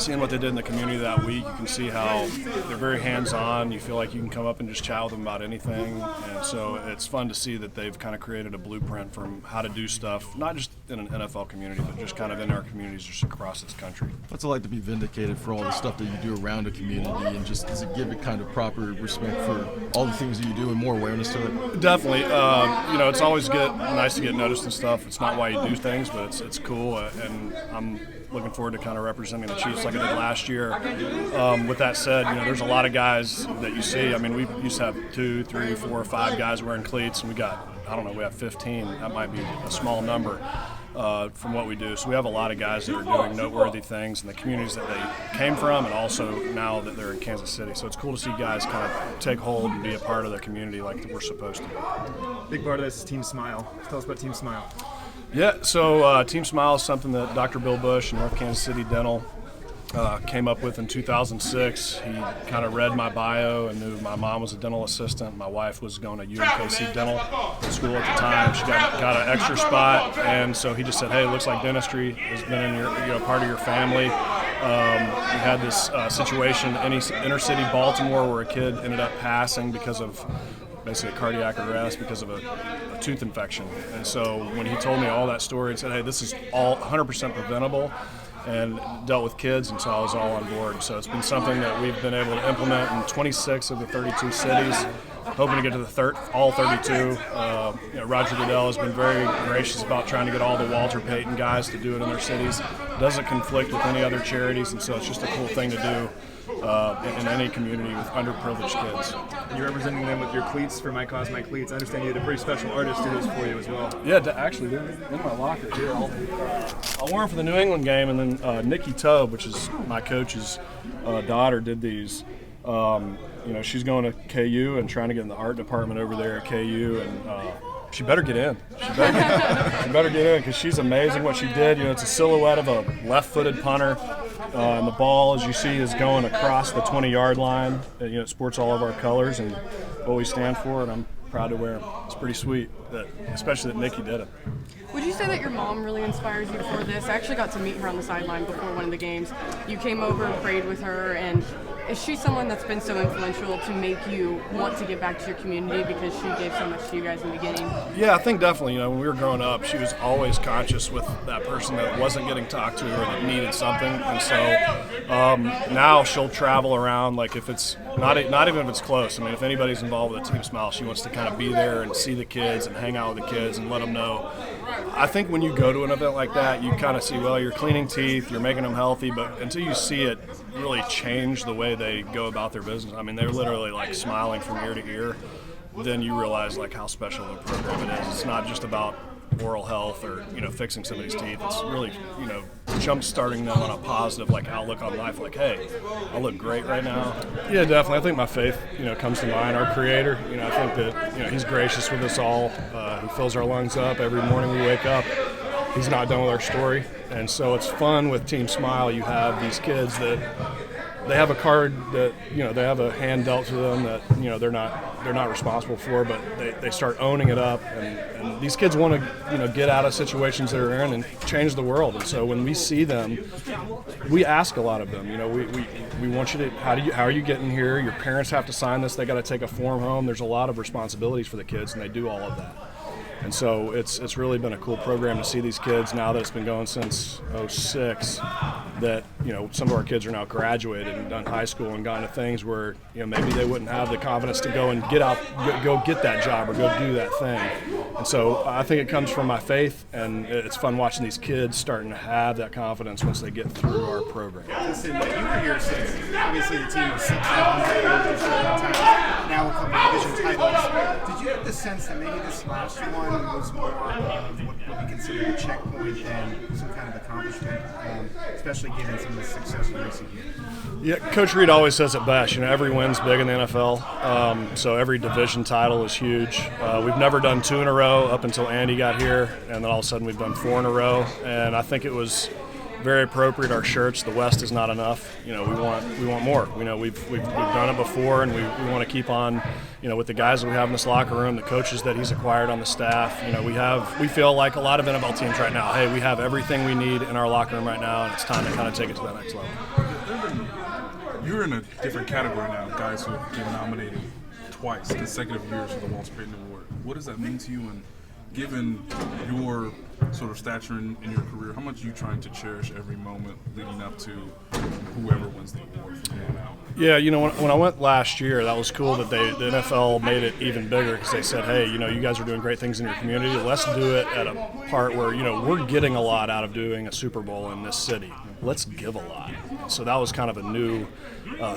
seeing what they did in the community that week, you can see how they're very hands-on. You feel like you can come up and just chat with them about anything. And so it's fun to see that they've kind of created a blueprint from how to do stuff, not just in an NFL community, but just kind of in our communities just across this country. What's it like to be vindicated for all the stuff that you do around a community, and just does it give it kind of proper respect for all the things that you do and more awareness to it? Definitely. It's always nice to get noticed and stuff. It's not why you do things, but it's cool, and I'm looking forward to kind of representing the Chiefs like I did last year. With that said, there's a lot of guys that you see. I mean, we used to have 2, 3, 4, 5 guys wearing cleats, and we have 15. That might be a small number from what we do. So we have a lot of guys that are doing noteworthy things in the communities that they came from, and also now that they're in Kansas City. So it's cool to see guys kind of take hold and be a part of the community like we're supposed to be. Big part of this is Team Smile. Tell us about Team Smile. Yeah, so Team Smile is something that Dr. Bill Bush and North Kansas City Dental came up with in 2006. He kind of read my bio and knew my mom was a dental assistant. My wife was going to UMKC Dental School at the time. She got an extra spot, and so he just said, "Hey, it looks like dentistry has been in your part of your family." We had this situation in inner city Baltimore where a kid ended up passing because of basically a cardiac arrest because of a tooth infection. And so when he told me all that story and said, "Hey, this is all 100% preventable," and dealt with kids, and so I was all on board. So it's been something that we've been able to implement in 26 of the 32 cities, hoping to get to the all 32. Roger Goodell has been very gracious about trying to get all the Walter Payton guys to do it in their cities. It doesn't conflict with any other charities, and so it's just a cool thing to do in any community with underprivileged kids. You're representing them with your cleats for My Cause, My Cleats. I understand you had a pretty special artist do this for you as well. Yeah, actually, they're in my locker here. I'll wear them for the New England game, and then Nikki Tobe, which is my coach's daughter, did these. She's going to KU and trying to get in the art department over there at KU, and she better get in. She better get in because she's amazing what she did. It's a silhouette of a left-footed punter. And the ball, as you see, is going across the 20-yard line. It sports all of our colors and what we stand for, and I'm proud to wear them. It's pretty sweet, especially that Nikki did it. Would you say that your mom really inspires you for this? I actually got to meet her on the sideline before one of the games. You came over and prayed with her, and is she someone that's been so influential to make you want to give back to your community because she gave so much to you guys in the beginning? Yeah, I think definitely. When we were growing up, she was always conscious with that person that wasn't getting talked to or that needed something. And so now she'll travel around, like if it's not even if it's close. I mean, if anybody's involved with Team Smile, she wants to kind of be there and see the kids and hang out with the kids and let them know. I think when you go to an event like that, you kind of see, well, you're cleaning teeth, you're making them healthy, but until you see it really change the way they go about their business, I mean, they're literally like smiling from ear to ear, then you realize like how special the program it is. It's not just about oral health or fixing somebody's teeth. It's really jump starting them on a positive outlook on life. Like, hey, I look great right now. Yeah, definitely. I think my faith comes to mind. Our Creator. I think that He's gracious with us all. He fills our lungs up every morning we wake up. He's not done with our story, and so it's fun with Team Smile. You have these kids that they have a card that they have a hand dealt to them that they're not responsible for, but they start owning it up, and these kids want to get out of situations they're in and change the world. And so when we see them, we ask a lot of them. We want you to how are you getting here? Your parents have to sign this. They got to take a form home. There's a lot of responsibilities for the kids, and they do all of that. And so it's really been a cool program to see these kids now that it's been going since '06. That some of our kids are now graduated and done high school and gotten to things where maybe they wouldn't have the confidence to go and go get that job or go do that thing. And so I think it comes from my faith, and it's fun watching these kids starting to have that confidence once they get through our program. Listen, you were here since obviously the team was 600 times, now a couple of division titles. Did you get the sense that maybe this last one was more of what we consider a checkpoint than some kind of accomplishment, especially given some of the success in recent years? Yeah, Coach Reed always says it best. Every win's big in the NFL, so every division title is huge. We've never done 2 in a row up until Andy got here, and then all of a sudden we've done 4 in a row, and I think it was very appropriate. Our shirts, the West is not enough. We want more. We've done it before, and we want to keep on. With the guys that we have in this locker room, the coaches that he's acquired on the staff. We feel like a lot of NFL teams right now. Hey, we have everything we need in our locker room right now, and it's time to kind of take it to that next level. You're in a different category now, guys who have been nominated twice, consecutive years for the Walter Payton Award. What does that mean to you? And given your sort of stature in your career, how much are you trying to cherish every moment leading up to whoever wins the award from here on out? Yeah, when I went last year, that was cool that the NFL made it even bigger because they said, hey, you guys are doing great things in your community. Let's do it at a part where, we're getting a lot out of doing a Super Bowl in this city. Let's give a lot. So that was kind of a new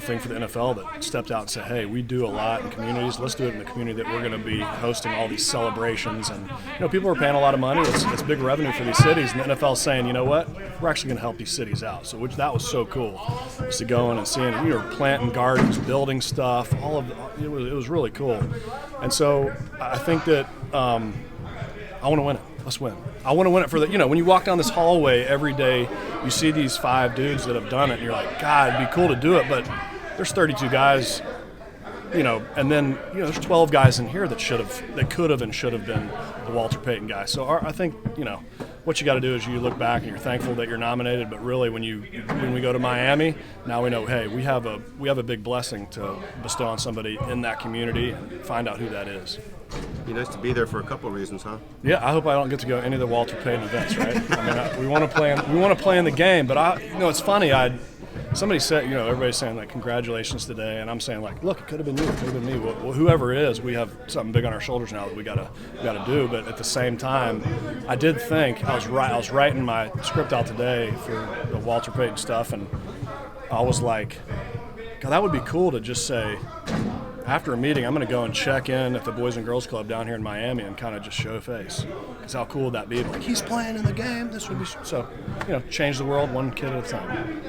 thing for the NFL that stepped out and said, hey, we do a lot in communities. Let's do it in the community that we're going to be hosting all these celebrations. And, people are paying a lot of money. It's big revenue for these cities. And the NFL's saying, you know what? We're actually going to help these cities out. So that was so cool, just to go in and seeing. We were planting gardens, building stuff. It was really cool. And so I think that I want to win it. Let's win. I want to win it for when you walk down this hallway every day, you see these 5 dudes that have done it, and you're like, God, it'd be cool to do it, but there's 32 guys, and then, there's 12 guys in here that could have and should have been the Walter Payton guy. So I think, what you got to do is you look back and you're thankful that you're nominated, but really when we go to Miami, now we know, hey, we have a big blessing to bestow on somebody in that community and find out who that is. Be nice to be there for a couple of reasons, huh? Yeah, I hope I don't get to go to any of the Walter Payton events, right? We want to play in the game, but it's funny. Somebody said, everybody's saying like congratulations today, and I'm saying like, look, it could have been you, it could have been me. Well, whoever it is, we have something big on our shoulders now that we gotta do. But at the same time, I did think I was writing my script out today for the Walter Payton stuff, and I was like, God, that would be cool to just say, after a meeting, I'm going to go and check in at the Boys and Girls Club down here in Miami and kind of just show face. Because how cool would that be? Like, he's playing in the game. This would be so. Change the world one kid at a time.